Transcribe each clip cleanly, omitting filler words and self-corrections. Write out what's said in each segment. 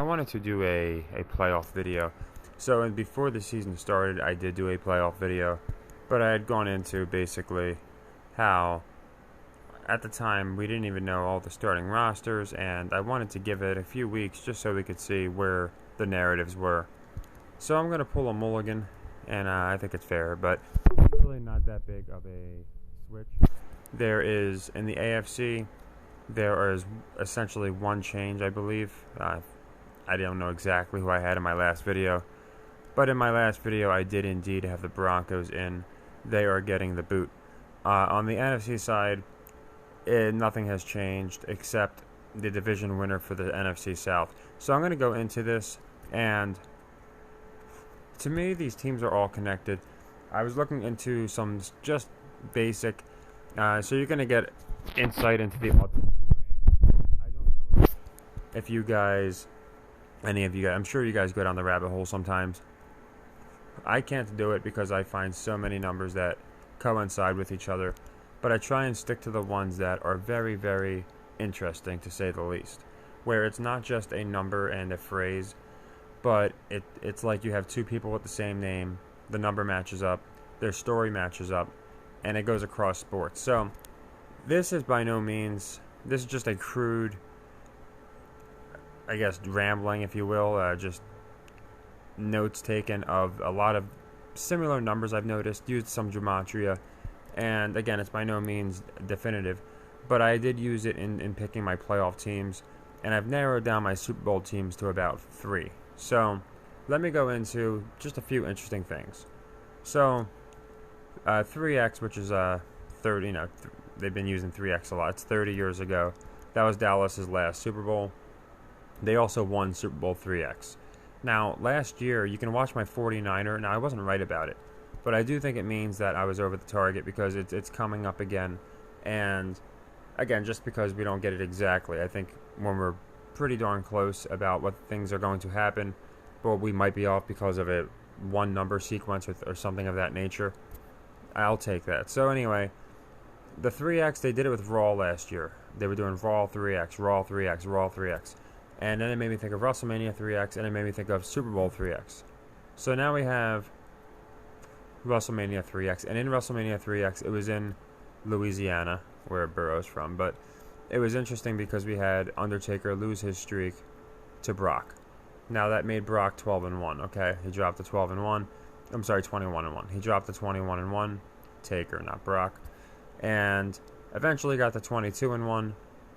I wanted to do a playoff video. So before the season started, I did do a playoff video, but I had gone into basically how at the time we didn't even know all the starting rosters, and I wanted to give it a few weeks just so we could see where the narratives were. So I'm going to pull a mulligan, and I think it's fair, but really not that big of a switch. There is, in the AFC, there is essentially one change, I believe. I don't know exactly who I had in my last video, but in my last video I did indeed have the Broncos in. They are getting the boot. On the NFC side, nothing has changed except the division winner for the NFC South. So I'm going to go into this, and to me these teams are all connected. I was looking into some just basic, so you're going to get insight into the autistic brain. I don't know if you guys, any of you guys, I'm sure you guys go down the rabbit hole sometimes. I can't do it because I find so many numbers that coincide with each other, but I try and stick to the ones that are very, very interesting, to say the least, where it's not just a number and a phrase, but it's like you have two people with the same name, the number matches up, their story matches up, and it goes across sports. So this is by no means, this is just a crude, I guess, rambling, if you will, just notes taken of a lot of similar numbers I've noticed, used some gematria, and again, it's by no means definitive, but I did use it in picking my playoff teams, and I've narrowed down my Super Bowl teams to about 3. So let me go into just a few interesting things. So 3X, which is 30, they've been using 3X a lot. It's 30 years ago. That was Dallas's last Super Bowl. They also won Super Bowl 3X. Now, last year, you can watch my 49er. Now, I wasn't right about it, but I do think it means that I was over the target because it's coming up again. And, again, just because we don't get it exactly, I think when we're pretty darn close about what things are going to happen, but we might be off because of a one-number sequence or something of that nature, I'll take that. So, anyway, the 3X, they did it with Raw last year. They were doing Raw 3X, Raw 3X, Raw 3X. And then it made me think of WrestleMania 3X, and it made me think of Super Bowl 3X. So now we have WrestleMania 3X. And in WrestleMania 3X, it was in Louisiana, where Burrow's from. But it was interesting because we had Undertaker lose his streak to Brock. Now that made Brock 12-1, okay? He dropped the 12-1. I'm sorry, 21-1. He dropped the 21-1. Taker, not Brock. And eventually got the 22-1.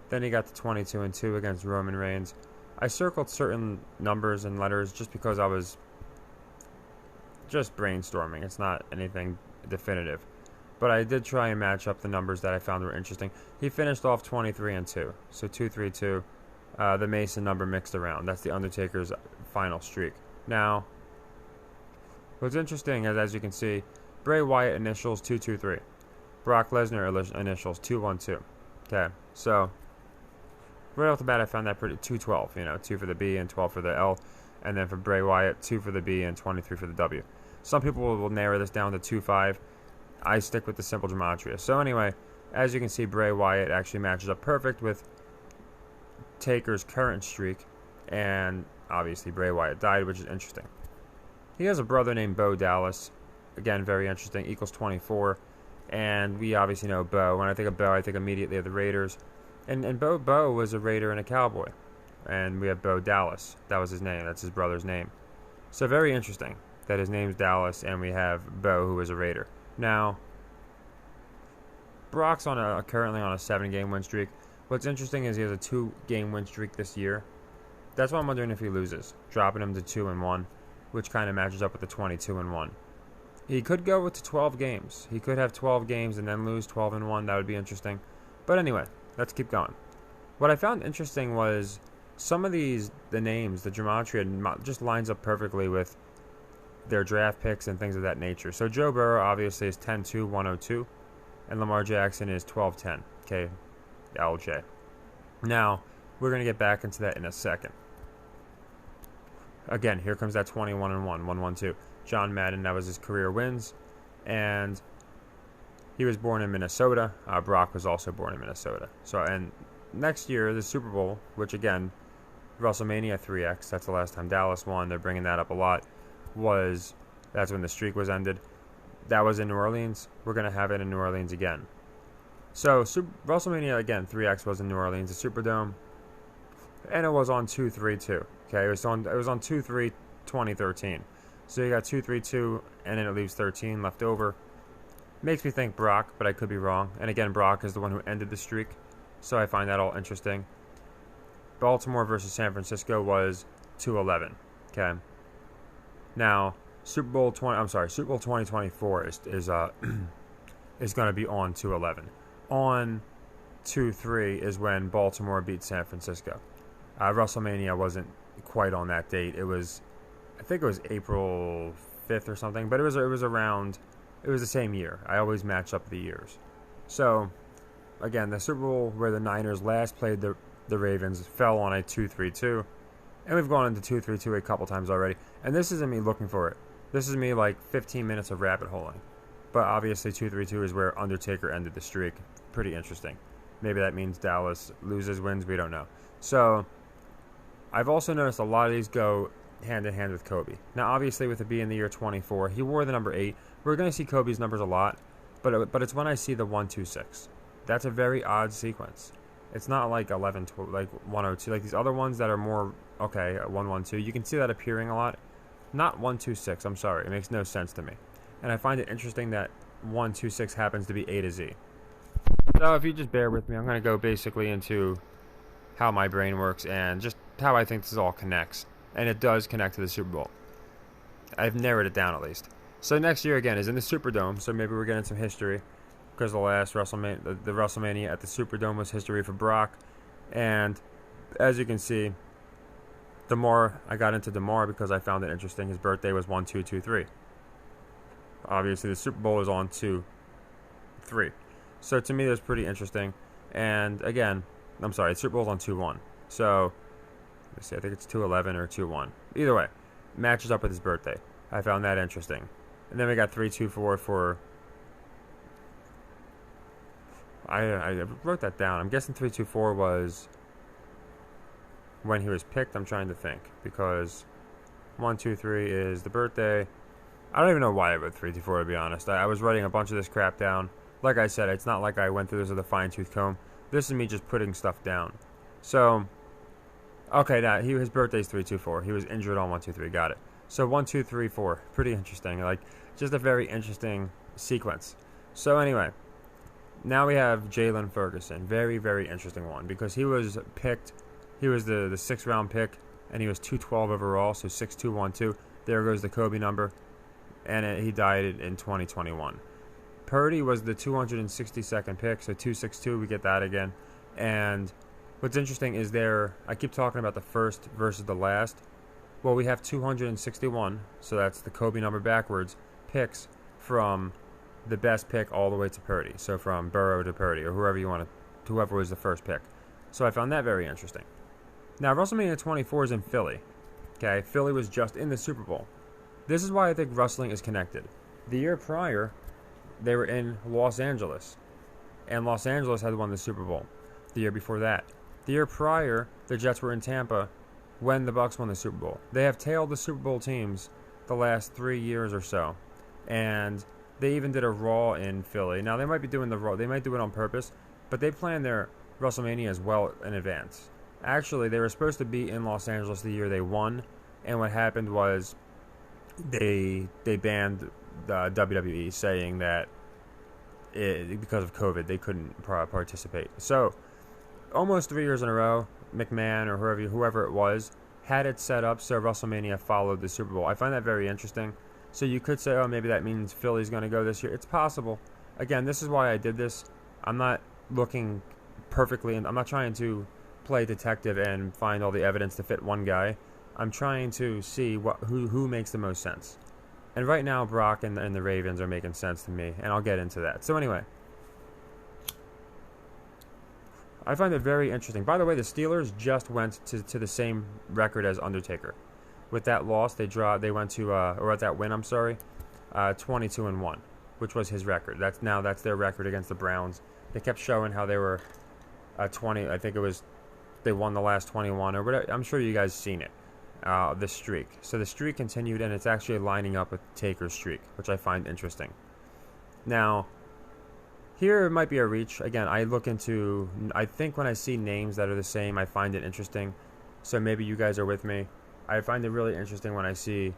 Then he got the 22-2 against Roman Reigns. I circled certain numbers and letters just because I was just brainstorming. It's not anything definitive. But I did try and match up the numbers that I found were interesting. He finished off 23-2. So 2-3-2. The Mason number mixed around. That's the Undertaker's final streak. Now, what's interesting is, as you can see, Bray Wyatt initials 2-2-3. Brock Lesnar initials 2-1-2. Okay, so right off the bat, I found that pretty 2-12. 2 for the B and 12 for the L, and then for Bray Wyatt, 2 for the B and 23 for the W. Some people will narrow this down to 2-5. I stick with the simple gematria. So anyway, as you can see, Bray Wyatt actually matches up perfect with Taker's current streak, and obviously Bray Wyatt died, which is interesting. He has a brother named Bo Dallas. Again, very interesting. Equals 24. And we obviously know Bo. When I think of Bo, I think immediately of the Raiders. And Bo was a Raider and a Cowboy. And we have Bo Dallas. That was his name. That's his brother's name. So very interesting that his name's Dallas, and we have Bo, who is a Raider. Now, Brock's currently on a 7-game win streak. What's interesting is he has a 2-game win streak this year. That's why I'm wondering if he loses, dropping him to 2-1, which kind of matches up with the 22-1. He could go to 12 games. He could have 12 games and then lose 12-1. That would be interesting. But anyway, let's keep going. What I found interesting was some of the names, the gematria, just lines up perfectly with their draft picks and things of that nature. So Joe Burrow obviously is 10-2-102, and Lamar Jackson is 12-10, KLJ. Now, we're going to get back into that in a second. Again, here comes that 21-1, 1-1-2. John Madden, that was his career wins, and he was born in Minnesota. Brock was also born in Minnesota. So, and next year, the Super Bowl, which again, WrestleMania 3X, that's the last time Dallas won, they're bringing that up a lot, that's when the streak was ended. That was in New Orleans. We're going to have it in New Orleans again. So, WrestleMania, again, 3X was in New Orleans, the Superdome, and it was on 2/3/2. Okay, it was on 2/3/2013. So you got 2/3/2, and then it leaves 13 left over. Makes me think Brock, but I could be wrong. And again, Brock is the one who ended the streak, so I find that all interesting. Baltimore versus San Francisco was 2/11. Okay. Now, Super Bowl 2024 is is going to be on 2/11. On 2/3 is when Baltimore beat San Francisco. WrestleMania wasn't quite on that date. I think it was April 5th or something, but it was the same year. I always match up the years. So, again, the Super Bowl where the Niners last played the Ravens fell on a 2/3/2, and we've gone into 2/3/2 a couple times already. And this isn't me looking for it. This is me like 15 minutes of rabbit holing. But obviously 2/3/2 is where Undertaker ended the streak. Pretty interesting. Maybe that means Dallas loses, wins, we don't know. So, I've also noticed a lot of these go hand in hand with Kobe. Now, obviously, with it being the year 24, he wore the number 8. We're going to see Kobe's numbers a lot, but it's when I see the 126. That's a very odd sequence. It's not like 11, like 102, like these other ones that are more, 112. You can see that appearing a lot. Not 126, I'm sorry. It makes no sense to me. And I find it interesting that 126 happens to be A to Z. So if you just bear with me, I'm going to go basically into how my brain works and just how I think this all connects. And it does connect to the Super Bowl. I've narrowed it down at least. So next year again is in the Superdome, so maybe we're getting some history because the last WrestleMania at the Superdome was history for Brock. And as you can see, I got into DeMar because I found it interesting. His birthday was 1/2/23. Obviously, the Super Bowl is on 2/3. So to me, that's pretty interesting. And again, I'm sorry, the Super Bowl's on 2/1. So let's see, I think it's 2/11 or 2/1. Either way, matches up with his birthday. I found that interesting. And then we got 3/2/4 for. I wrote that down. I'm guessing 3/2/4 was when he was picked. I'm trying to think because 1/2/3 is the birthday. I don't even know why I wrote 3/2/4 to be honest. I was writing a bunch of this crap down. Like I said, it's not like I went through this with a fine-tooth comb. This is me just putting stuff down. So, okay, his birthday's 3/2/4. He was injured on 1/2/3. Got it. So 1/2/3/4. Pretty interesting. Like just a very interesting sequence. So anyway, now we have Jalen Ferguson. Very, very interesting one because he was picked. He was the 6th round pick, and he was 212 overall. So 6'2", There goes the Kobe number, and he died in 2021. Purdy was the 262nd pick, so 262. We get that again. And what's interesting is I keep talking about the first versus the last. Well, we have 261, so that's the Kobe number backwards, picks from the best pick all the way to Purdy. So from Burrow to Purdy, or whoever was the first pick. So I found that very interesting. Now, WrestleMania 24 is in Philly. Okay, Philly was just in the Super Bowl. This is why I think wrestling is connected. The year prior, they were in Los Angeles, and Los Angeles had won the Super Bowl. The year before that. The year prior, the Jets were in Tampa when the Bucks won the Super Bowl. They have tailed the Super Bowl teams the last 3 years or so. And they even did a Raw in Philly. Now, they might be doing the Raw. They might do it on purpose, but they plan their WrestleMania as well in advance. Actually, they were supposed to be in Los Angeles the year they won, and what happened was they banned the WWE, saying that because of COVID, they couldn't participate. So, almost 3 years in a row, McMahon or whoever it was had it set up so WrestleMania followed the Super Bowl. I find that very interesting. So you could say, oh, maybe that means Philly's going to go this year. It's possible. Again, this is why I did this. I'm not looking perfectly, and I'm not trying to play detective and find all the evidence to fit one guy. I'm trying to see who makes the most sense. And right now, Brock and the Ravens are making sense to me, and I'll get into that. So anyway, I find it very interesting. By the way, the Steelers just went to the same record as Undertaker. With that loss, they went to or at that win, 22-1, which was his record. That's their record against the Browns. They kept showing how they were 20. I think it was they won the last 21 or whatever. I'm sure you guys seen it. The streak. So the streak continued, and it's actually lining up with Taker's streak, which I find interesting. Now, here it might be a reach. Again, I think when I see names that are the same, I find it interesting. So maybe you guys are with me. I find it really interesting when I see,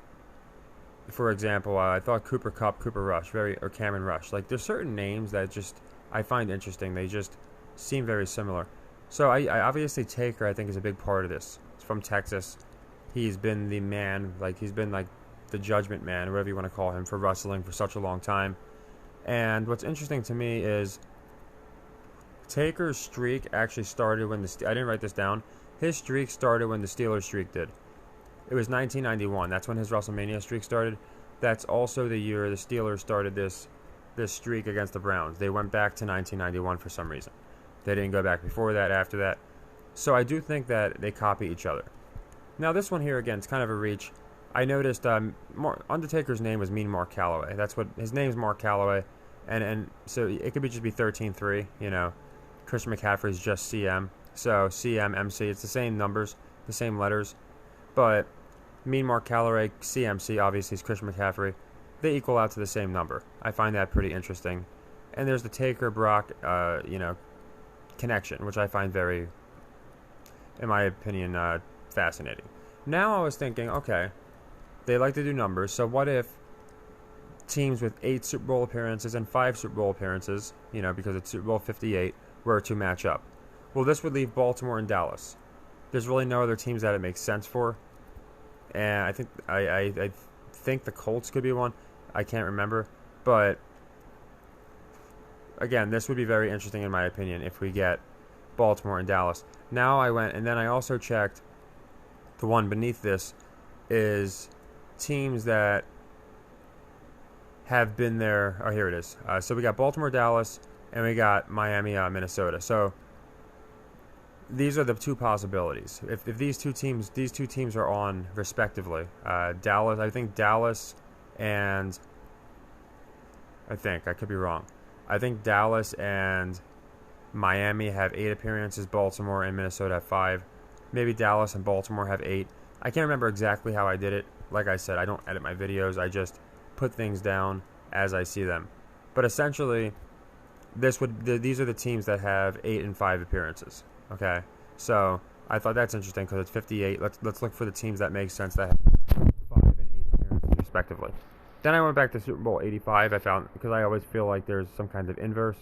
for example, I thought Cooper Kupp, Cooper Rush, or Cameron Rush. Like, there's certain names that just I find interesting. They just seem very similar. So I obviously Taker, I think, is a big part of this. He's from Texas. He's been the man, he's been the judgment man, whatever you want to call him, for wrestling for such a long time. And what's interesting to me is Taker's streak actually started when I didn't write this down. His streak started when the Steelers streak did. It was 1991. That's when his WrestleMania streak started. That's also the year the Steelers started this streak against the Browns. They went back to 1991 for some reason. They didn't go back before that, after that. So I do think that they copy each other. Now this one here, again, it's kind of a reach. I noticed Undertaker's name was Mean Mark Calloway. That's what his name's, Mark Calloway, and so it could just be 13-3. You know, Christian McCaffrey's just CM, so CM MC. It's the same numbers, the same letters, but Mean Mark Calloway, CMC, obviously is Christian McCaffrey. They equal out to the same number. I find that pretty interesting. And there's the Taker Brock, connection, which I find very, in my opinion, fascinating. Now I was thinking, okay, they like to do numbers, so what if teams with 8 Super Bowl appearances and 5 Super Bowl appearances, because it's Super Bowl 58, were to match up? Well, this would leave Baltimore and Dallas. There's really no other teams that it makes sense for, and I think the Colts could be one. I can't remember, but again, this would be very interesting in my opinion if we get Baltimore and Dallas. Now I went, and then I also checked the one beneath this is teams that have been there. Oh, here it is. So we got Baltimore, Dallas, and we got Miami, Minnesota. So these are the two possibilities. If these two teams are on respectively, Dallas, I think Dallas and I could be wrong. I think Dallas and Miami have 8 appearances. Baltimore and Minnesota have 5. Maybe Dallas and Baltimore have 8. I can't remember exactly how I did it. Like I said, I don't edit my videos. I just put things down as I see them. But essentially, these are the teams that have 8 and 5 appearances. Okay, so I thought that's interesting because it's 58. Let's look for the teams that make sense that have 5 and 8 appearances respectively. Then I went back to Super Bowl 85. I found, because I always feel like there's some kind of inverse,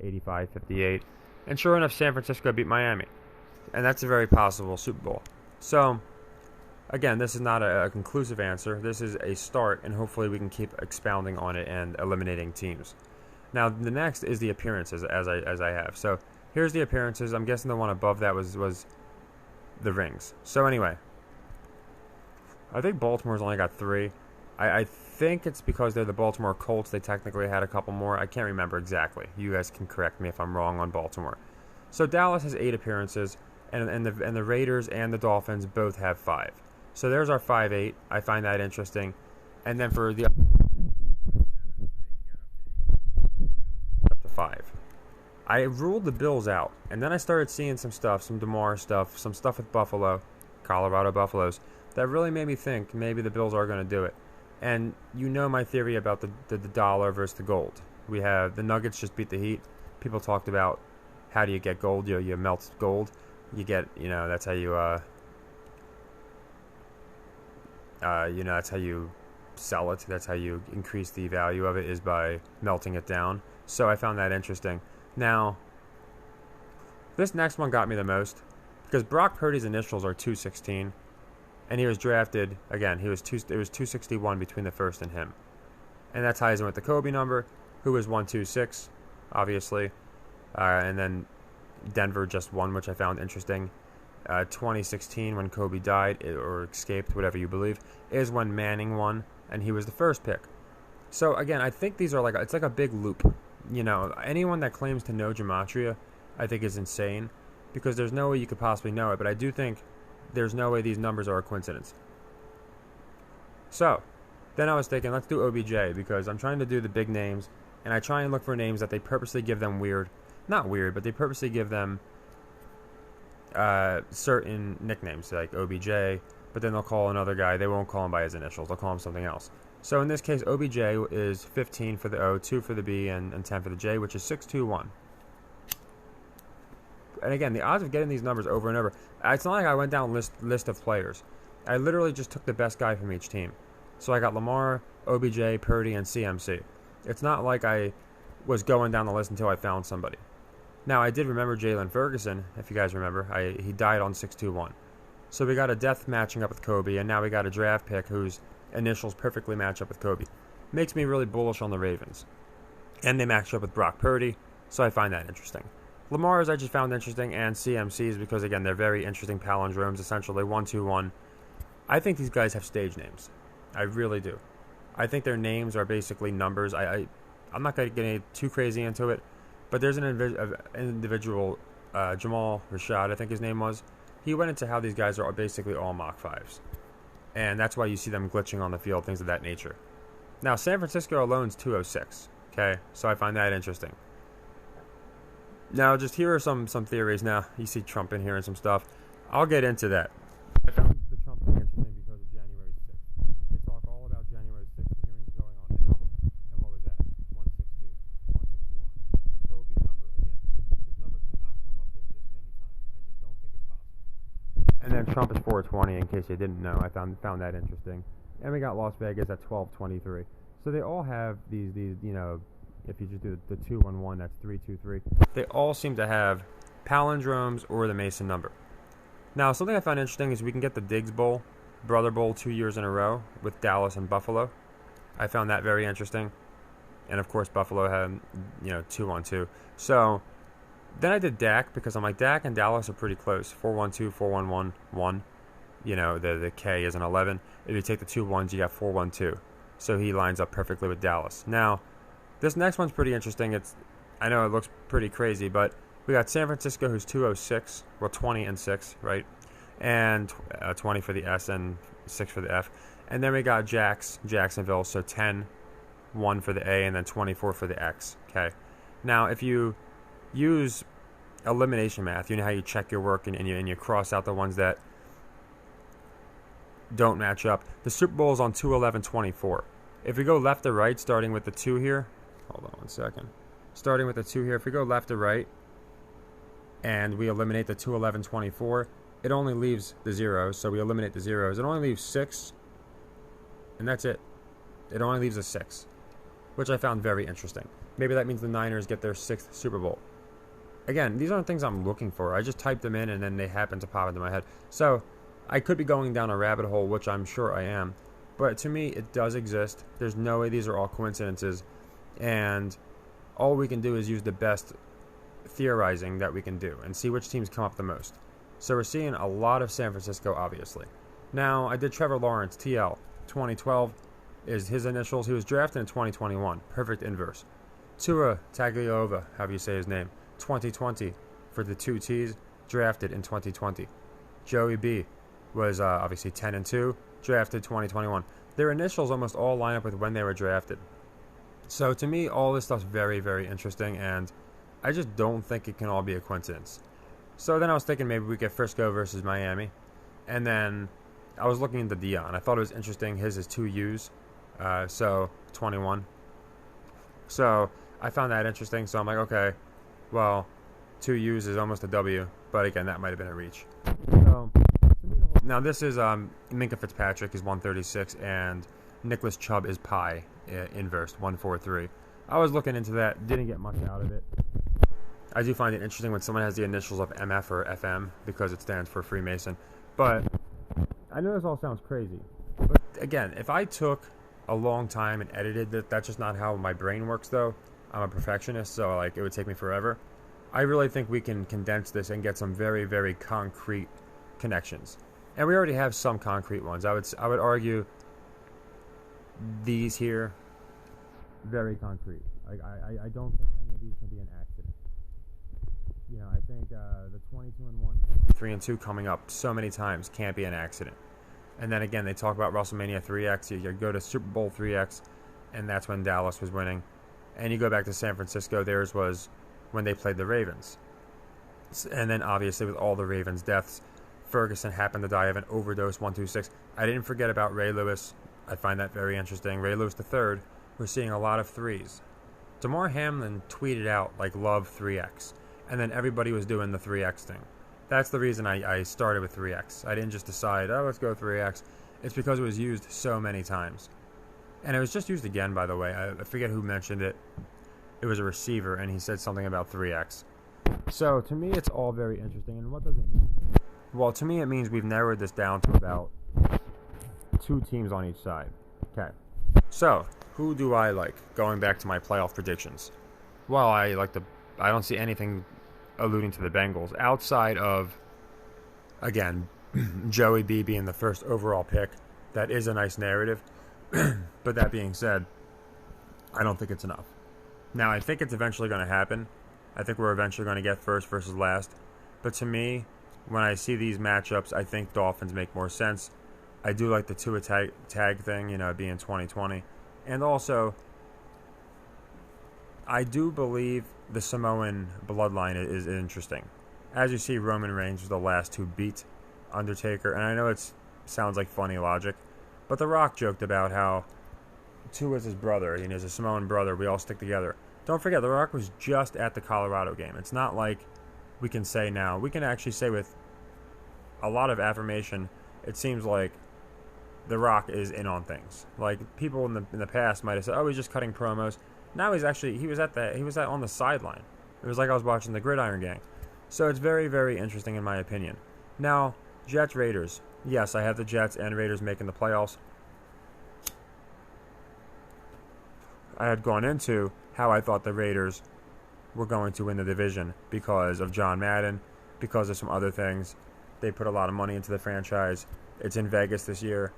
85, 58, and sure enough, San Francisco beat Miami. And that's a very possible Super Bowl. So, again, this is not a conclusive answer. This is a start, and hopefully we can keep expounding on it and eliminating teams. Now, the next is the appearances, as I have. So, here's the appearances. I'm guessing the one above that was the rings. So, anyway, I think Baltimore's only got 3. I think it's because they're the Baltimore Colts. They technically had a couple more. I can't remember exactly. You guys can correct me if I'm wrong on Baltimore. So, Dallas has 8 appearances. And the Raiders and the Dolphins both have 5. So there's our 5-8. I find that interesting. And then for the up to 5. I ruled the Bills out. And then I started seeing some stuff, some DeMar stuff, some stuff with Buffalo, Colorado Buffaloes, that really made me think maybe the Bills are going to do it. And you know my theory about the dollar versus the gold. We have the Nuggets just beat the Heat. People talked about how do you get gold? You melt gold. You get, that's how you, that's how you sell it. That's how you increase the value of it, is by melting it down. So I found that interesting. Now, this next one got me the most because Brock Purdy's initials are 216, and he was drafted again. It was 261 between the first and him, and that ties in with the Kobe number, who was 126, obviously, and then Denver just won, which I found interesting. 2016, when Kobe died or escaped, whatever you believe, is when Manning won, and he was the first pick. So again, I think these are it's like a big loop. Anyone that claims to know gematria, I think is insane, because there's no way you could possibly know it. But I do think there's no way these numbers are a coincidence. So then I was thinking, let's do OBJ, because I'm trying to do the big names, and I try and look for names that they purposely give them weird. Not weird, but they purposely give them certain nicknames like OBJ, but then they'll call another guy. They won't call him by his initials. They'll call him something else. So in this case, OBJ is 15 for the O, 2 for the B, and 10 for the J, which is 621. And again, the odds of getting these numbers over and over, it's not like I went down list of players. I literally just took the best guy from each team. So I got Lamar, OBJ, Purdy, and CMC. It's not like I was going down the list until I found somebody. Now, I did remember Jalen Ferguson, if you guys remember. He died on 621. So we got a death matching up with Kobe, and now we got a draft pick whose initials perfectly match up with Kobe. Makes me really bullish on the Ravens. And they match up with Brock Purdy, so I find that interesting. Lamar's I just found interesting, and CMC's because, again, they're very interesting palindromes, essentially 1-2-1. I think these guys have stage names. I really do. I think their names are basically numbers. I'm not going to get too crazy into it, but there's an individual, Jamal Rashad, I think his name was. He went into how these guys are basically all Mach 5s. And that's why you see them glitching on the field, things of that nature. Now, San Francisco alone is 206. Okay, so I find that interesting. Now, just here are some theories. Now, you see Trump in here and some stuff. I'll get into that. I found the Trump thing interesting because of January 6th. They talk all about January 6th, the hearings going on now. And what was that? 162, 161. The Kobe number, again. This number cannot come up this many times. I just don't think it's possible. And then Trump is 420, in case you didn't know. I found that interesting. And we got Las Vegas at 1223. So they all have these if you just do the 211, that's 323. They all seem to have palindromes or the Mason number. Now, something I found interesting is we can get the Diggs Bowl, Brother Bowl 2 years in a row with Dallas and Buffalo. I found that very interesting. And, of course, Buffalo had, 2-1-2. So, then I did Dak because I'm like, Dak and Dallas are pretty close. 4-1-2, 4-1-1, 1. The K is an 11. If you take the 2 1s, you got 4-1-2. So he lines up perfectly with Dallas. Now, this next one's pretty interesting. I know it looks pretty crazy, but we got San Francisco, who's 206, 20-6, right? And 20 for the S and 6 for the F. And then we got Jacksonville, so 10, 1 for the A, and then 24 for the X. Okay. Now, if you use elimination math, you know how you check your work and you cross out the ones that don't match up. The Super Bowl is on 2/11/24. If we go left to right, starting with the 2 here. Hold on one second. Starting with the 2 here, if we go left to right and we eliminate the 2/11/24, it only leaves the zeros. So we eliminate the zeros. It only leaves 6, and that's it. It only leaves a 6, which I found very interesting. Maybe that means the Niners get their 6th Super Bowl. Again, these aren't things I'm looking for. I just typed them in, and then they happen to pop into my head. So I could be going down a rabbit hole, which I'm sure I am. But to me, it does exist. There's no way these are all coincidences. And all we can do is use the best theorizing that we can do and see which teams come up the most. So we're seeing a lot of San Francisco, obviously. Now, I did Trevor Lawrence, TL. 2012 is his initials. He was drafted in 2021. Perfect inverse. Tua Tagovailoa, however you say his name. 2020 for the 2 T's, drafted in 2020. Joey B was obviously 10-2, drafted 2021. Their initials almost all line up with when they were drafted. So to me, all this stuff's very, very interesting, and I just don't think it can all be a coincidence. So then I was thinking maybe we get Frisco versus Miami, and then I was looking into Deion. I thought it was interesting. His is 2 U's, so 21. So I found that interesting, so I'm like, okay, well, 2 U's is almost a W, but again, that might have been a reach. So, now this is Minka Fitzpatrick is 136, and Nicholas Chubb is pi inverse 143. I was looking into that, didn't get much out of it. I do find it interesting when someone has the initials of MF or FM because it stands for Freemason. But I know this all sounds crazy. But again, if I took a long time and edited it, that's just not how my brain works though. I'm a perfectionist, so like it would take me forever. I really think we can condense this and get some very, very concrete connections. And we already have some concrete ones. I would argue these here, very concrete. I don't think any of these can be an accident. I think the 22-1, 3-2 coming up so many times can't be an accident. And then again, they talk about WrestleMania 3X. You go to Super Bowl 3X, and that's when Dallas was winning. And you go back to San Francisco, theirs was when they played the Ravens. And then obviously with all the Ravens deaths, Ferguson happened to die of an overdose, 126. I didn't forget about Ray Lewis. I find that very interesting. Ray Lewis III, we're seeing a lot of threes. Damar Hamlin tweeted out, like, love 3X. And then everybody was doing the 3X thing. That's the reason I started with 3X. I didn't just decide, let's go 3X. It's because it was used so many times. And it was just used again, by the way. I forget who mentioned it. It was a receiver, and he said something about 3X. So, to me, it's all very interesting. And what does it mean? Well, to me, it means we've narrowed this down to about 2 teams on each side. Okay. So, who do I like? Going back to my playoff predictions. Well, I don't see anything alluding to the Bengals outside of, again, Joey B being the first overall pick. That is a nice narrative. But that being said, I don't think it's enough. Now, I think it's eventually going to happen. I think we're eventually going to get first versus last. But to me, when I see these matchups, I think Dolphins make more sense. I do like the Tua tag thing, being 2020. And also, I do believe the Samoan bloodline is interesting. As you see, Roman Reigns was the last to beat Undertaker. And I know it sounds like funny logic, but The Rock joked about how Tua's his brother. He's a Samoan brother. We all stick together. Don't forget, The Rock was just at the Colorado game. It's not like we can say now. We can actually say with a lot of affirmation, it seems like The Rock is in on things. Like, people in the past might have said, he's just cutting promos. Now he was on the sideline. It was like I was watching the Gridiron Gang. So it's very, very interesting in my opinion. Now, Jets Raiders. Yes, I have the Jets and Raiders making the playoffs. I had gone into how I thought the Raiders were going to win the division because of John Madden, because of some other things. They put a lot of money into the franchise. It's in Vegas this year.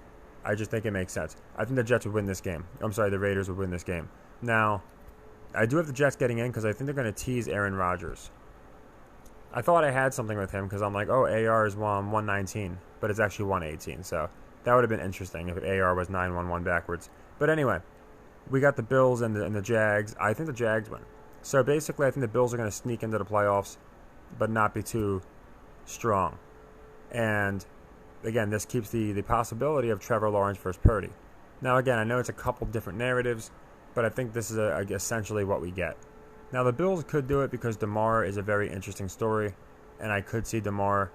I just think it makes sense. I think the Jets would win this game. The Raiders would win this game. Now, I do have the Jets getting in because I think they're going to tease Aaron Rodgers. I thought I had something with him because I'm like, AR is 119, but it's actually 118. So that would have been interesting if AR was 911 backwards. But anyway, we got the Bills and the Jags. I think the Jags win. So basically, I think the Bills are going to sneak into the playoffs, but not be too strong. And again, this keeps the possibility of Trevor Lawrence versus Purdy. Now, again, I know it's a couple different narratives, but I think this is essentially what we get. Now, the Bills could do it because DeMar is a very interesting story, and I could see DeMar,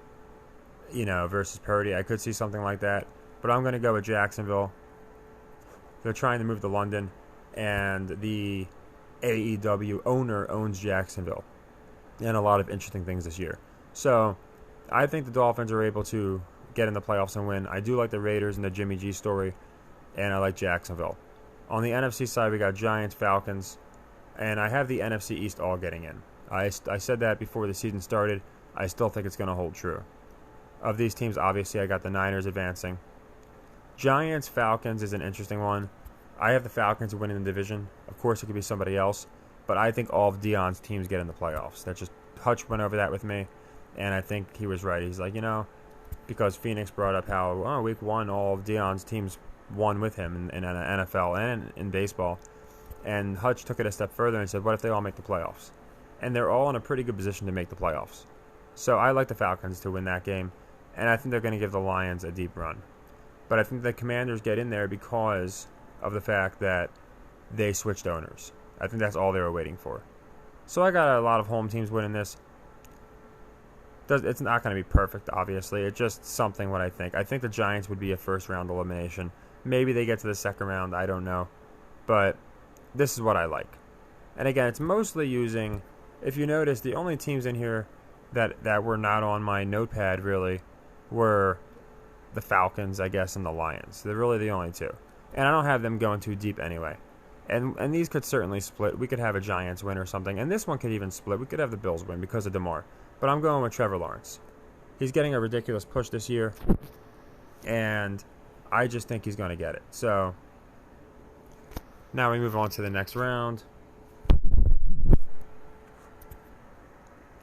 versus Purdy. I could see something like that, but I'm going to go with Jacksonville. They're trying to move to London, and the AEW owner owns Jacksonville, and a lot of interesting things this year. So, I think the Dolphins are able to get in the playoffs and win. I do like the Raiders and the Jimmy G story, and I like Jacksonville. On the NFC side, we got Giants, Falcons, and I have the NFC East all getting in. I said that before the season started. I still think it's going to hold true. Of these teams, obviously, I got the Niners advancing. Giants, Falcons is an interesting one. I have the Falcons winning the division. Of course, it could be somebody else, but I think all of Deion's teams get in the playoffs. That just Hutch went over that with me, and I think he was right. He's like, because Phoenix brought up how week 1 all of Deion's teams won with him in NFL and in baseball. And Hutch took it a step further and said, what if they all make the playoffs? And they're all in a pretty good position to make the playoffs. So I like the Falcons to win that game, and I think they're going to give the Lions a deep run. But I think the Commanders get in there because of the fact that they switched owners. I think that's all they were waiting for. So I got a lot of home teams winning this. It's not going to be perfect, obviously. It's just something what I think. I think the Giants would be a first-round elimination. Maybe they get to the second round. I don't know. But this is what I like. And again, it's mostly using, if you notice, the only teams in here that were not on my notepad, really, were the Falcons, I guess, and the Lions. They're really the only two. And I don't have them going too deep anyway. And these could certainly split. We could have a Giants win or something. And this one could even split. We could have the Bills win because of DeMar. But I'm going with Trevor Lawrence. He's getting a ridiculous push this year. And I just think he's going to get it. So, now we move on to the next round.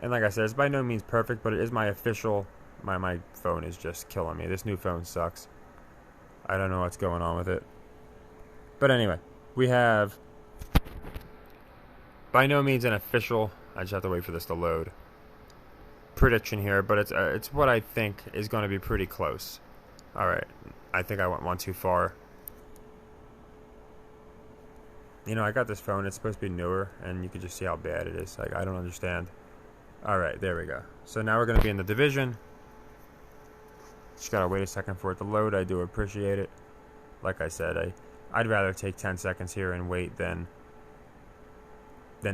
And like I said, it's by no means perfect, but it is my official. My phone is just killing me. This new phone sucks. I don't know what's going on with it. But anyway, we have by no means an official. I just have to wait for this to load. prediction here, but it's what I think is going to be pretty close. All right, I think I went one too far. You know, I got this phone. It's supposed to be newer, and you can just see how bad it is. Like, I don't understand. All right, there we go. So now we're going to be in the division. Just got to wait a second for it to load. I do appreciate it. Like I said, I'd rather take 10 seconds here and wait than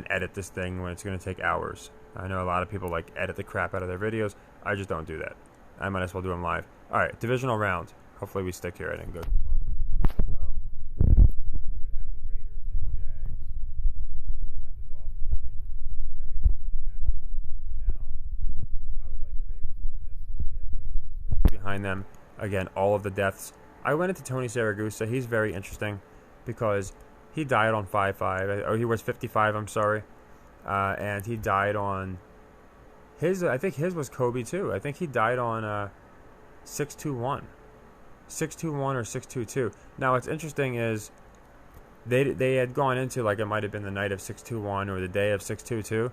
edit this thing when it's going to take hours. I know a lot of people like edit the crap out of their videos. I just don't do that. I might as well do them live. All right, divisional round. Hopefully we stick here. I didn't go too far. So, in the divisional round, we would have the Raiders and Jags, and we would have the Dolphins and Ravens. Two very interesting matchups. Now, I would like the Ravens to win this. I think they have way more story behind them. Again, all of the deaths. I went into Tony Saragusa. He's very interesting because he died on 5-5. Oh, he was 55, I'm sorry. And he died on his, I think his was Kobe too. I think he died on 621. 621 or 622. Now, what's interesting is they had gone into, like, it might have been the night of 621 or the day of 622.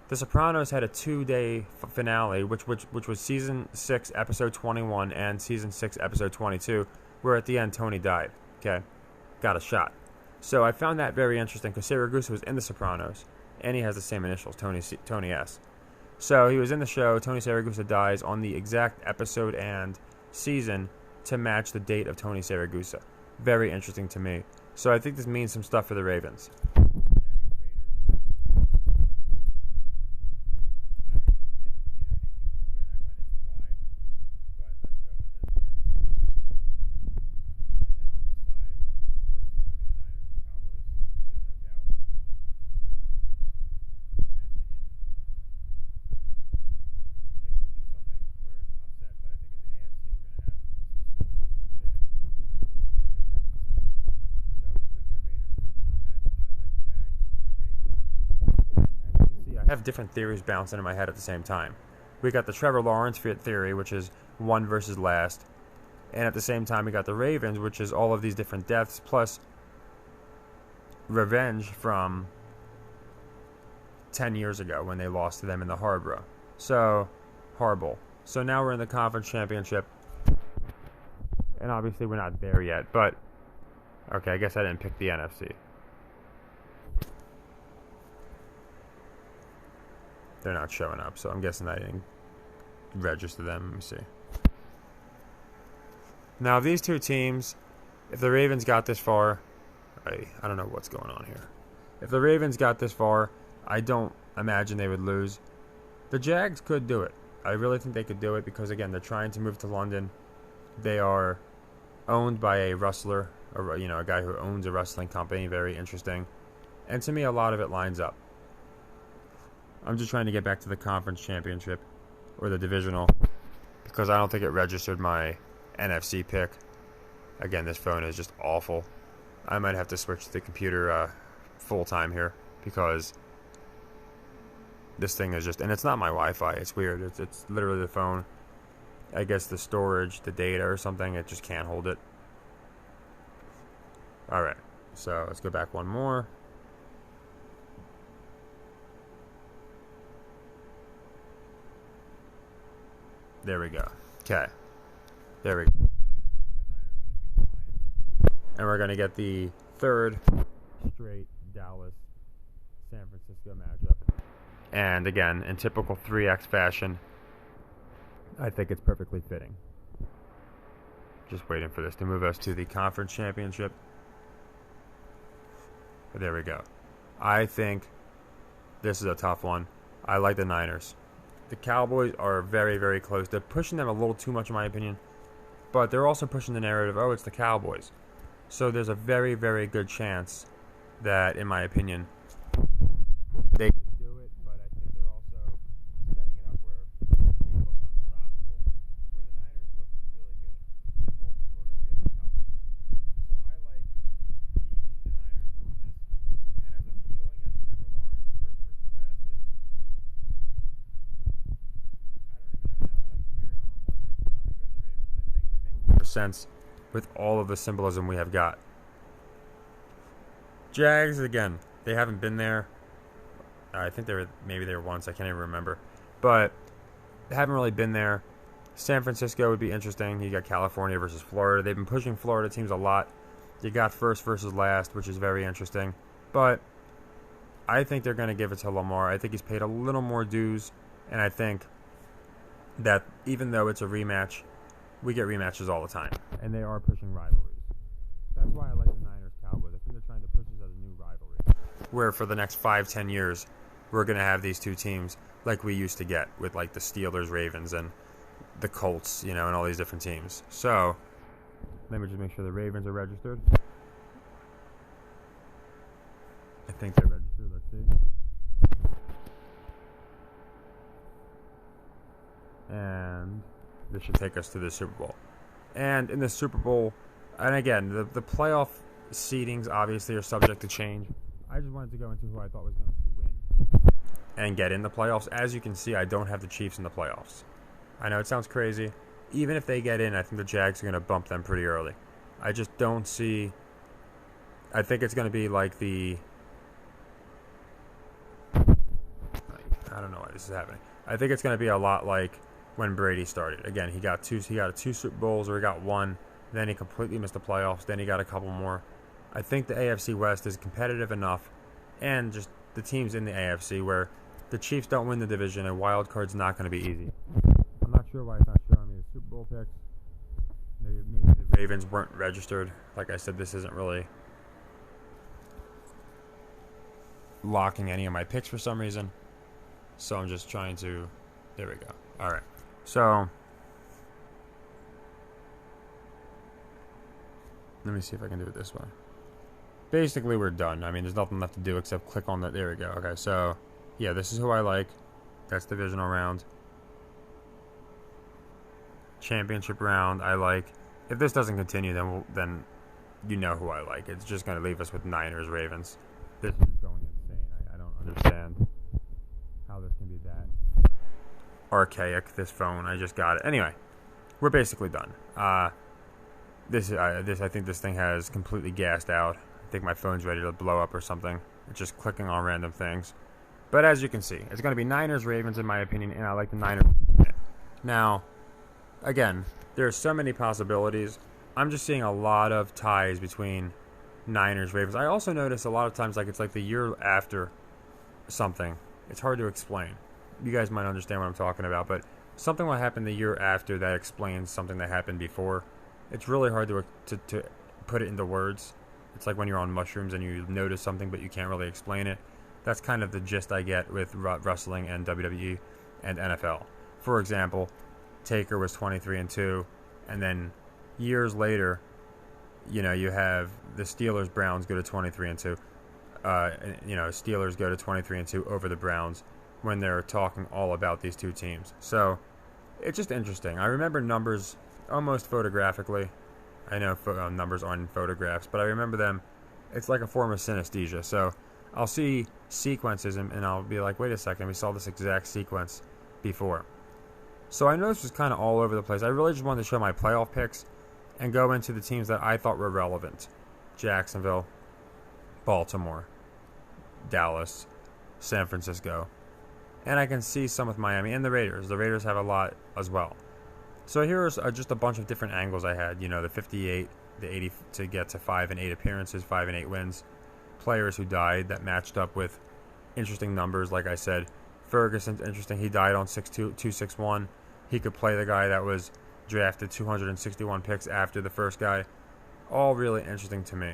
The Sopranos had a 2-day finale, which was season 6, episode 21, and season 6, episode 22, where at the end Tony died. Okay, got a shot. So I found that very interesting because Saragusa was in The Sopranos, and he has the same initials, Tony S. So he was in the show. Tony Saragusa dies on the exact episode and season to match the date of Tony Saragusa. Very interesting to me. So I think this means some stuff for the Ravens. I have different theories bouncing in my head at the same time. We got the Trevor Lawrence theory, which is one versus last. And at the same time, we got the Ravens, which is all of these different deaths, plus revenge from 10 years ago when they lost to them in the Harborough. So, horrible. So now we're in the conference championship. And obviously we're not there yet, but okay, I guess I didn't pick the NFC. They're not showing up, so I'm guessing I didn't register them. Let me see. Now, these two teams, if the Ravens got this far, I don't know what's going on here. If the Ravens got this far, I don't imagine they would lose. The Jags could do it. I really think they could do it because, again, they're trying to move to London. They are owned by a wrestler, or, a guy who owns a wrestling company. Very interesting. And to me, a lot of it lines up. I'm just trying to get back to the conference championship or the divisional because I don't think it registered my NFC pick. Again, this phone is just awful. I might have to switch to the computer full-time here because this thing is just... And it's not my Wi-Fi. It's weird. It's literally the phone. I guess the storage, the data or something, it just can't hold it. Alright, so let's go back one more. There we go. Okay. There we go. And we're going to get the third straight Dallas-San Francisco matchup. And again, in typical 3X fashion, I think it's perfectly fitting. Just waiting for this to move us to the conference championship. There we go. I think this is a tough one. I like the Niners. The Cowboys are very, very close. They're pushing them a little too much, in my opinion. But they're also pushing the narrative, oh, it's the Cowboys. So there's a very, very good chance that, in my opinion, they could do it. But I think they're also setting it up where they look unstoppable, where the Niners look really good. And more people are going to be on the Cowboys. So I like the Niners to win this. And as appealing as Trevor Lawrence first versus last is, sense with all of the symbolism we have got. Jags, again, they haven't been there. I think they were once. I can't even remember. But haven't really been there. San Francisco would be interesting. You got California versus Florida. They've been pushing Florida teams a lot. You got first versus last, which is very interesting. But I think they're going to give it to Lamar. I think he's paid a little more dues. And I think that even though it's a rematch, we get rematches all the time. And they are pushing rivalries. That's why I like the Niners-Cowboys. I think they're trying to push this as a new rivalry. Where for the next 5-10 years, we're going to have these two teams like we used to get with like the Steelers, Ravens, and the Colts, and all these different teams. So, let me just make sure the Ravens are registered. I think they're registered. Let's see. And this should take us to the Super Bowl. And in the Super Bowl, and again, the playoff seedings obviously are subject to change. I just wanted to go into who I thought was going to win and get in the playoffs. As you can see, I don't have the Chiefs in the playoffs. I know it sounds crazy. Even if they get in, I think the Jags are going to bump them pretty early. I just don't see... I think it's going to be like the... I don't know why this is happening. I think it's going to be a lot like when Brady started. Again, he got two Super Bowls, or he got one. Then he completely missed the playoffs. Then he got a couple more. I think the AFC West is competitive enough, and just the teams in the AFC where the Chiefs don't win the division, a wild card's not going to be easy. I'm not sure why it's not showing me the Super Bowl picks. Maybe the Ravens weren't registered. Like I said, this isn't really locking any of my picks for some reason. So I'm just trying to... There we go. All right. So let me see if I can do it this way. Basically, we're done. I mean, there's nothing left to do except click on that. There we go. Okay, so yeah, this is who I like. That's divisional round. Championship round, I like. If this doesn't continue, then you know who I like. It's just going to leave us with Niners, Ravens. This is going insane. I don't understand how this can be that archaic, this phone. I just got it. Anyway, we're basically done. I think this thing has completely gassed out. I think my phone's ready to blow up or something. It's just clicking on random things. But as you can see, it's going to be Niners, Ravens in my opinion, and I like the Niners. Now, again, there are so many possibilities. I'm just seeing a lot of ties between Niners, Ravens. I also notice a lot of times it's like the year after something. It's hard to explain. You guys might understand what I'm talking about, but something will happen the year after that explains something that happened before. It's really hard to put it into words. It's like when you're on mushrooms and you notice something but you can't really explain it. That's kind of the gist I get with wrestling and WWE and NFL. For example, Taker was 23-2, and then years later, you have the Steelers-Browns go to 23-2. Steelers go to 23-2 over the Browns when they're talking all about these two teams. So it's just interesting. I remember numbers almost photographically. I know numbers aren't photographs, but I remember them. It's like a form of synesthesia. So I'll see sequences and I'll be like, wait a second, we saw this exact sequence before. So I know this was kind of all over the place. I really just wanted to show my playoff picks and go into the teams that I thought were relevant. Jacksonville, Baltimore, Dallas, San Francisco. And I can see some with Miami and the Raiders. The Raiders have a lot as well. So here's just a bunch of different angles I had. The 58, the 80 to get to 5 and 8 appearances, 5 and 8 wins. Players who died that matched up with interesting numbers. Like I said, Ferguson's interesting. He died on 261. He could play the guy that was drafted 261 picks after the first guy. All really interesting to me.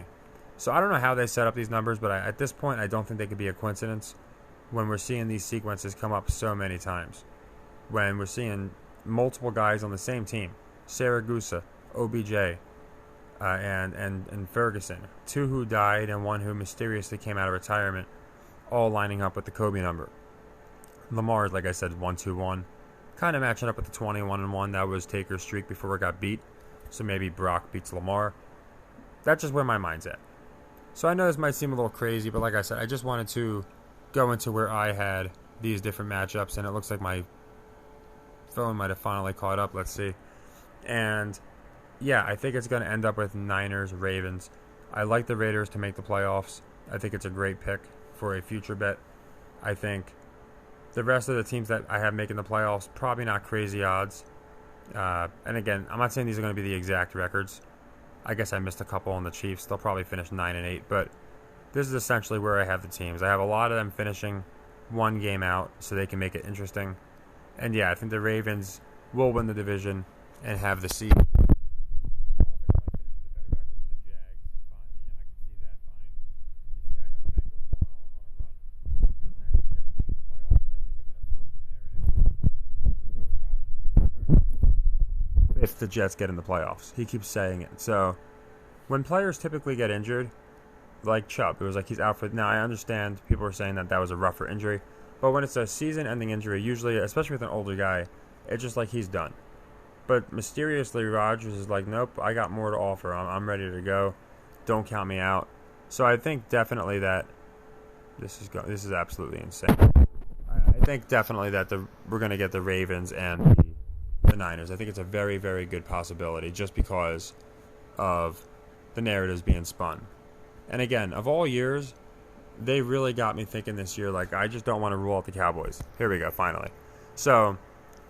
So I don't know how they set up these numbers, but at this point, I don't think they could be a coincidence when we're seeing these sequences come up so many times. When we're seeing multiple guys on the same team, Saragusa, OBJ, and Ferguson, 2 who died and 1 who mysteriously came out of retirement, all lining up with the Kobe number. Lamar, like I said, 1-2-1, kind of matching up with the 21-1. That was Taker's streak before it got beat. So maybe Brock beats Lamar. That's just where my mind's at. So I know this might seem a little crazy, but like I said, I just wanted to go into where I had these different matchups, and it looks like my phone might have finally caught up. Let's see. And yeah, I think it's going to end up with Niners, Ravens. I like the Raiders to make the playoffs. I think it's a great pick for a future bet. I think The rest of the teams that I have making the playoffs, probably not crazy odds. And again, I'm not saying these are going to be the exact records. I guess I missed a couple on the Chiefs. They'll probably finish 9-8, but this is essentially where I have the teams. I have a lot of them finishing one game out so they can make it interesting. And yeah, I think the Ravens will win the division and have the seed. If the Jets get in the playoffs. He keeps saying it. So, when players typically get injured, like Chubb, it was like he's out for... Now, I understand people are saying that that was a rougher injury, but when it's a season-ending injury, usually, especially with an older guy, it's just like he's done. But mysteriously, Rodgers is like, nope, I got more to offer. I'm ready to go. Don't count me out. So I think definitely that this is absolutely insane. I think definitely that we're going to get the Ravens and the Niners. I think it's a very, very good possibility just because of the narratives being spun. And again, of all years, they really got me thinking this year, like, I just don't want to rule out the Cowboys. Here we go, finally. So,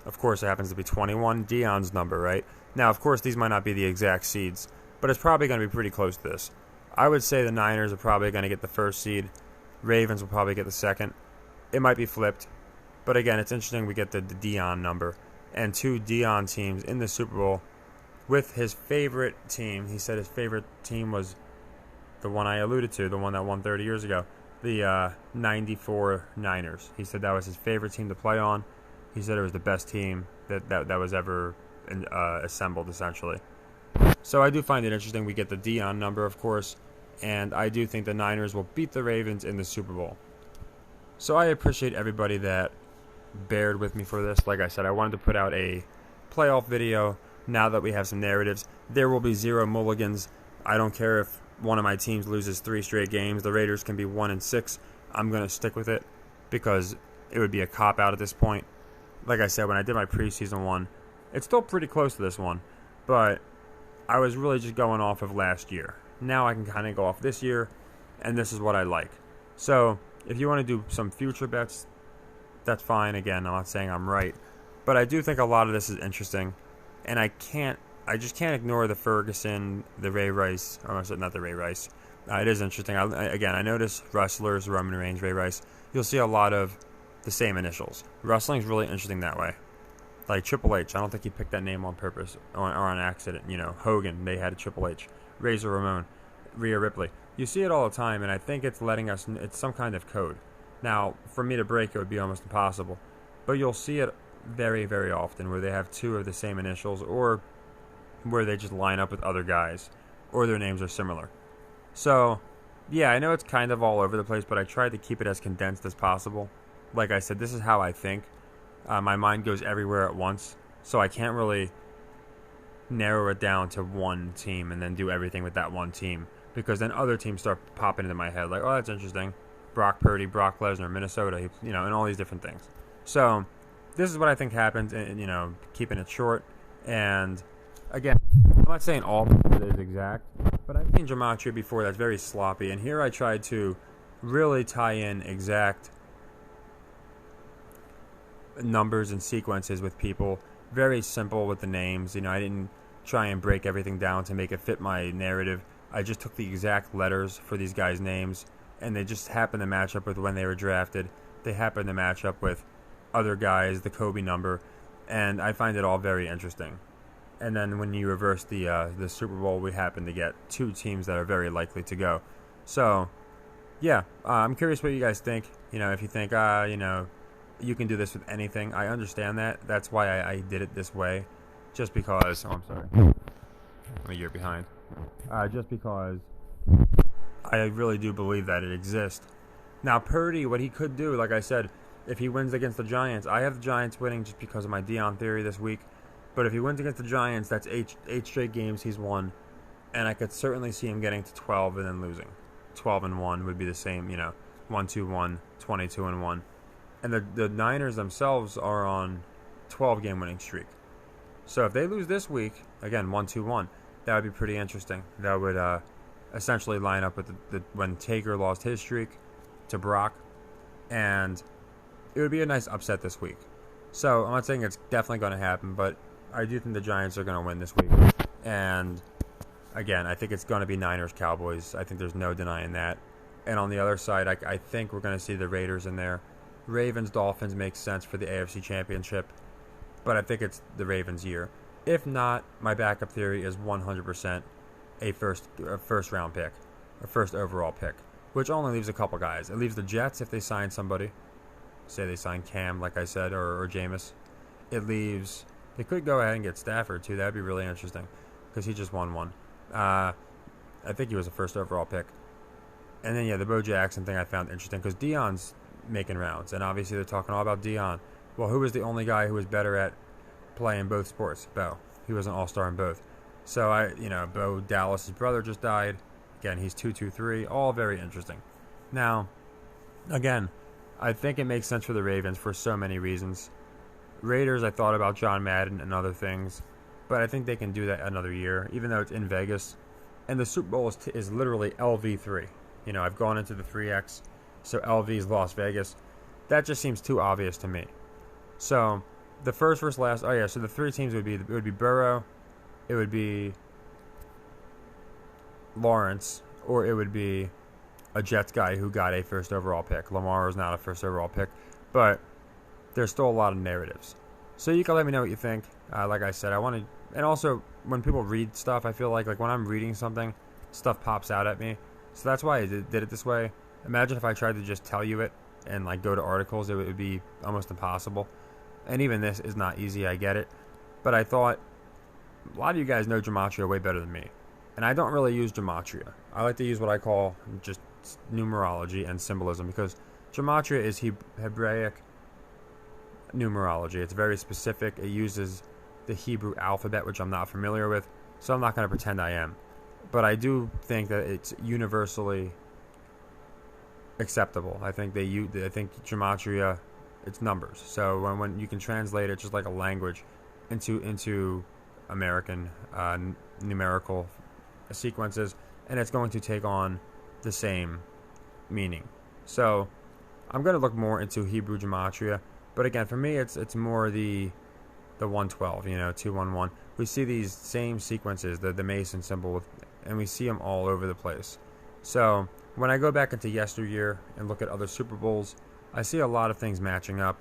of course, it happens to be 21, Deion's number, right? Now, of course, these might not be the exact seeds, but it's probably going to be pretty close to this. I would say the Niners are probably going to get the first seed. Ravens will probably get the second. It might be flipped. But again, it's interesting we get the Deion number. And two Deion teams in the Super Bowl with his favorite team. He said his favorite team was the one I alluded to, the one that won 30 years ago, the 94 Niners. He said that was his favorite team to play on. He said it was the best team that was ever assembled, essentially. So I do find it interesting. We get the Deion number, of course, and I do think the Niners will beat the Ravens in the Super Bowl. So I appreciate everybody that bared with me for this. Like I said, I wanted to put out a playoff video now that we have some narratives. There will be zero mulligans. I don't care if one of my teams loses 3 straight games. The Raiders can be 1-6. I'm going to stick with it because it would be a cop-out at this point. Like I said, when I did my preseason one, it's still pretty close to this one, but I was really just going off of last year. Now I can kind of go off this year, and this is what I like. So if you want to do some future bets, that's fine. Again, I'm not saying I'm right, but I do think a lot of this is interesting, and I just can't ignore the Ferguson, the Ray Rice, or not the Ray Rice. It is interesting. I notice wrestlers, Roman Reigns, Ray Rice, you'll see a lot of the same initials. Wrestling's really interesting that way. Like Triple H, I don't think he picked that name on purpose or on accident. You know, Hogan, they had a Triple H. Razor Ramon, Rhea Ripley. You see it all the time, and I think it's it's some kind of code. Now, for me to break it would be almost impossible, but you'll see it very, very often where they have 2 of the same initials, or where they just line up with other guys, or their names are similar. So, yeah, I know it's kind of all over the place, but I tried to keep it as condensed as possible. Like I said, this is how I think. My mind goes everywhere at once, so I can't really narrow it down to one team and then do everything with that one team, because then other teams start popping into my head, like, oh, that's interesting. Brock Purdy, Brock Lesnar, Minnesota, and all these different things. So, this is what I think happens, and, keeping it short. And, again, I'm not saying all of it is exact, but I've seen gematria before that's very sloppy, and here I tried to really tie in exact numbers and sequences with people. Very simple with the names. I didn't try and break everything down to make it fit my narrative. I just took the exact letters for these guys' names, and they just happened to match up with when they were drafted. They happened to match up with other guys, the Kobe number, and I find it all very interesting. And then when you reverse the Super Bowl, we happen to get 2 teams that are very likely to go. So, yeah, I'm curious what you guys think. If you think, you can do this with anything, I understand that. That's why I did it this way, just because. Oh, I'm sorry, I'm a year behind. Just because I really do believe that it exists. Now, Purdy, what he could do, like I said, if he wins against the Giants, I have the Giants winning just because of my Deion theory this week. But if he wins against the Giants, that's 8 straight games he's won, and I could certainly see him getting to 12 and then losing. 12-1 would be the same, 1-2-1, 22-1. And the Niners themselves are on 12-game winning streak. So if they lose this week, again, 1-2-1, that would be pretty interesting. That would essentially line up with when Taker lost his streak to Brock. And it would be a nice upset this week. So I'm not saying it's definitely going to happen, but I do think the Giants are going to win this week. And again, I think it's going to be Niners-Cowboys. I think there's no denying that. And on the other side, I think we're going to see the Raiders in there. Ravens-Dolphins makes sense for the AFC Championship, but I think it's the Ravens' year. If not, my backup theory is 100% a first round pick, a first overall pick, which only leaves a couple guys. It leaves the Jets if they sign somebody. Say they sign Cam, like I said, or Jameis. It leaves... They could go ahead and get Stafford, too. That would be really interesting, because he just won one. I think he was a first overall pick. And then, yeah, the Bo Jackson thing I found interesting, because Deion's making rounds, and obviously they're talking all about Deion. Well, who was the only guy who was better at playing both sports? Bo. He was an all-star in both. So, Bo Dallas' brother just died. Again, he's 2-2-3. All very interesting. Now, again, I think it makes sense for the Ravens for so many reasons. Raiders, I thought about John Madden and other things, but I think they can do that another year, even though it's in Vegas. And the Super Bowl is literally LV3. I've gone into the 3X, so LV is Las Vegas. That just seems too obvious to me. So, the first versus last... Oh, yeah, so the three teams would be Burrow, it would be Lawrence, or it would be a Jets guy who got a first overall pick. Lamar is not a first overall pick, but there's still a lot of narratives. So you can let me know what you think. Like I said, I want to... And also, when people read stuff, I feel like when I'm reading something, stuff pops out at me. So that's why I did it this way. Imagine if I tried to just tell you it and go to articles, it would be almost impossible. And even this is not easy, I get it. But I thought, a lot of you guys know gematria way better than me. And I don't really use gematria. I like to use what I call just numerology and symbolism, because gematria is Hebraic numerology. It's very specific. It uses the Hebrew alphabet, which I'm not familiar with, so I'm not going to pretend I am. But I do think that it's universally acceptable. I think gematria, it's numbers. So when you can translate it just like a language into American numerical sequences, and it's going to take on the same meaning. So I'm going to look more into Hebrew gematria, but again, for me, it's more the 112, 211. We see these same sequences, the Mason symbol, and we see them all over the place. So when I go back into yesteryear and look at other Super Bowls, I see a lot of things matching up.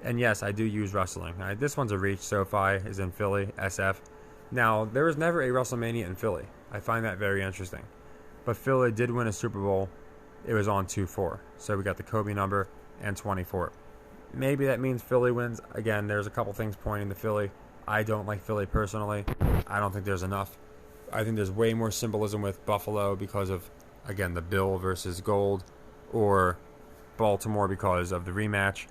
And yes, I do use wrestling. This one's a reach. SoFi is in Philly, SF. Now, there was never a WrestleMania in Philly. I find that very interesting. But Philly did win a Super Bowl. It was on 2-4. So we got the Kobe number and 24. Maybe that means Philly wins. Again, there's a couple things pointing to Philly. I don't like Philly personally. I don't think there's enough. I think there's way more symbolism with Buffalo because of, again, the Bill versus Gold, or Baltimore because of the rematch.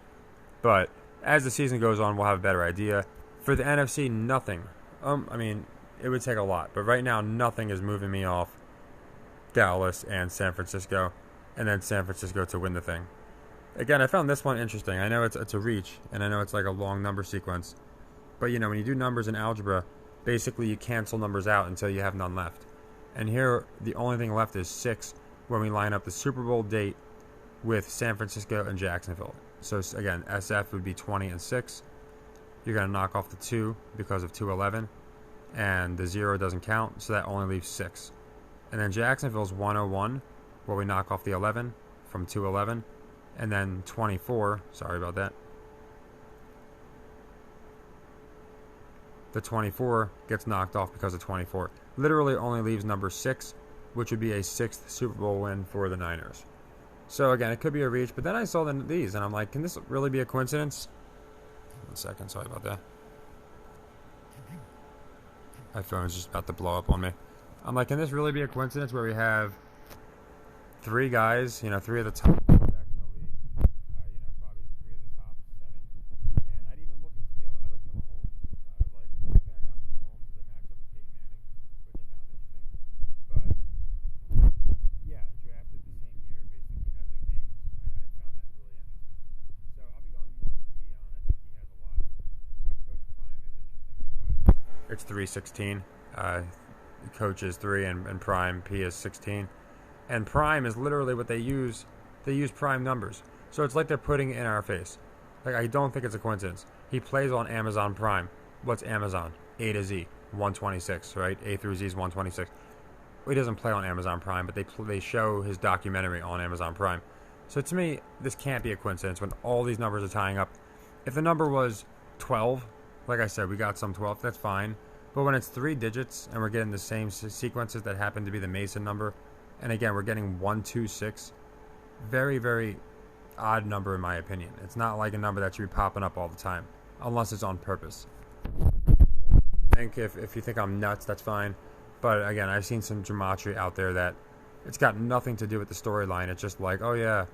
But as the season goes on, we'll have a better idea. For the NFC, nothing. It would take a lot. But right now, nothing is moving me off Dallas and San Francisco, and then San Francisco to win the thing. Again, I found this one interesting. I know it's a reach, and I know it's like a long number sequence. But, when you do numbers in algebra, basically you cancel numbers out until you have none left. And here, the only thing left is 6 when we line up the Super Bowl date with San Francisco and Jacksonville. So, again, SF would be 20 and 6. You're going to knock off the 2 because of 211. And the 0 doesn't count, so that only leaves 6. And then Jacksonville's 101, where we knock off the 11 from 211. And then 24, sorry about that. The 24 gets knocked off because of 24. Literally only leaves number 6, which would be a 6th Super Bowl win for the Niners. So again, it could be a reach, but then I saw these, and I'm like, can this really be a coincidence? 1 second, sorry about that. My phone's just about to blow up on me. I'm like, can this really be a coincidence where we have 3 guys, 3 of the top quarterbacks in the league, probably 3 of the top 7, and I didn't even look into the other. I looked at Mahomes, I was like, the only thing I got from Mahomes is a matchup with Peyton Manning, which I found interesting, but yeah, drafted the same year basically as their names. I found that really interesting. So I'll be going more into Deion. I think he has a lot. Coach Prime is interesting because it's 316. Coach is 3 and Prime P is 16. And Prime is literally what they use. They use prime numbers. So it's like they're putting it in our face. Like, I don't think it's a coincidence. He plays on Amazon Prime. What's Amazon? A to Z, 126, right? A through Z is 126. He doesn't play on Amazon Prime, but they show his documentary on Amazon Prime. So to me, this can't be a coincidence when all these numbers are tying up. If the number was 12, like I said, we got some 12, that's fine. But when it's 3 digits and we're getting the same sequences that happen to be the Mason number, and again, we're getting 126, very, very odd number in my opinion. It's not like a number that should be popping up all the time, unless it's on purpose. I think if you think I'm nuts, that's fine. But again, I've seen some gematria out there that it's got nothing to do with the storyline. It's just like, oh yeah,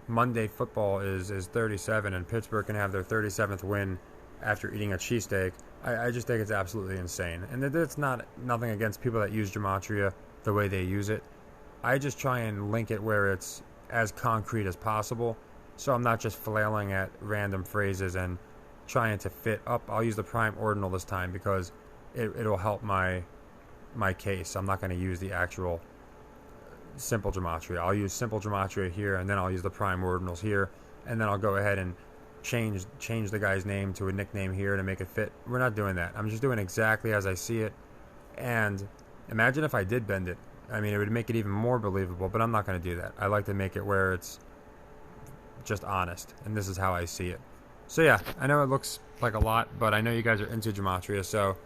Monday football is 37 and Pittsburgh can have their 37th win after eating a cheesesteak. I just think it's absolutely insane. And it's nothing against people that use gematria the way they use it. I just try and link it where it's as concrete as possible, so I'm not just flailing at random phrases and trying to fit up. I'll use the prime ordinal this time because it'll help my case. I'm not going to use the actual simple gematria. I'll use simple gematria here, and then I'll use the prime ordinals here, and then I'll go ahead and change the guy's name to a nickname here to make it fit. We're not doing that. I'm just doing exactly as I see it. And imagine if I did bend it. I mean, it would make it even more believable, but I'm not going to do that. I like to make it where it's just honest, and this is how I see it. So yeah, I know it looks like a lot, but I know you guys are into gematria, so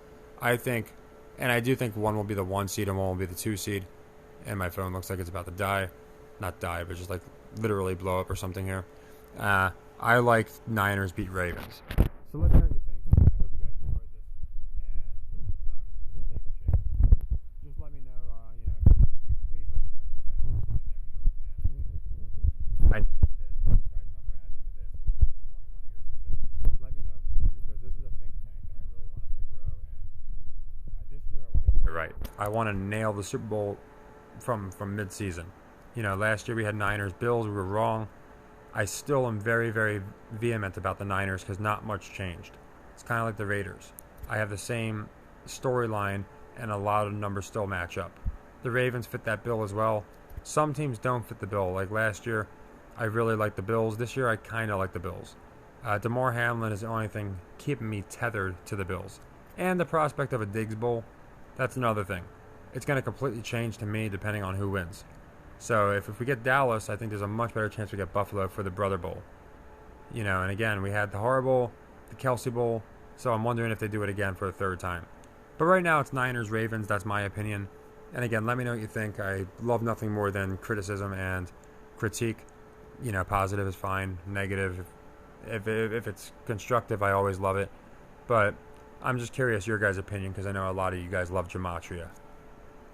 I think, and I do think one will be the 1 seed and one will be the 2 seed. And my phone looks like it's about to die. Not die, but just like literally blow up or something here. I like Niners beat Ravens. So let me know what you think. I hope you guys enjoyed this. And just let me know, please let me know if you found something in there and you're like, man, I noticed this guy's number adds up to this, or it's been 21 years since this. Let me know, please, because this is a think tank, and I really want us to grow. And this year I want to get it right. I want to nail the Super Bowl from mid-season. Last year we had Niners Bills. We were wrong. I still am very, very vehement about the Niners because not much changed. It's kind of like the Raiders. I have the same storyline and a lot of numbers still match up. The Ravens fit that bill as well. Some teams don't fit the bill. Like last year, I really liked the Bills. This year, I kind of like the Bills. DeMar Hamlin is the only thing keeping me tethered to the Bills. And the prospect of a Diggs Bowl, that's another thing. It's going to completely change to me depending on who wins. So if we get Dallas, I think there's a much better chance we get Buffalo for the Brother Bowl. And again, we had the Horror Bowl, the Kelsey Bowl, so I'm wondering if they do it again for a third time. But right now, it's Niners, Ravens, that's my opinion. And again, let me know what you think. I love nothing more than criticism and critique. Positive is fine, negative, if it's constructive, I always love it. But I'm just curious your guys' opinion because I know a lot of you guys love gematria.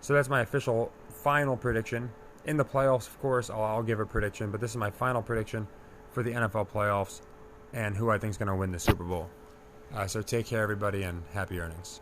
So that's my official final prediction. In the playoffs, of course, I'll give a prediction, but this is my final prediction for the NFL playoffs and who I think is going to win the Super Bowl. So take care, everybody, and happy earnings.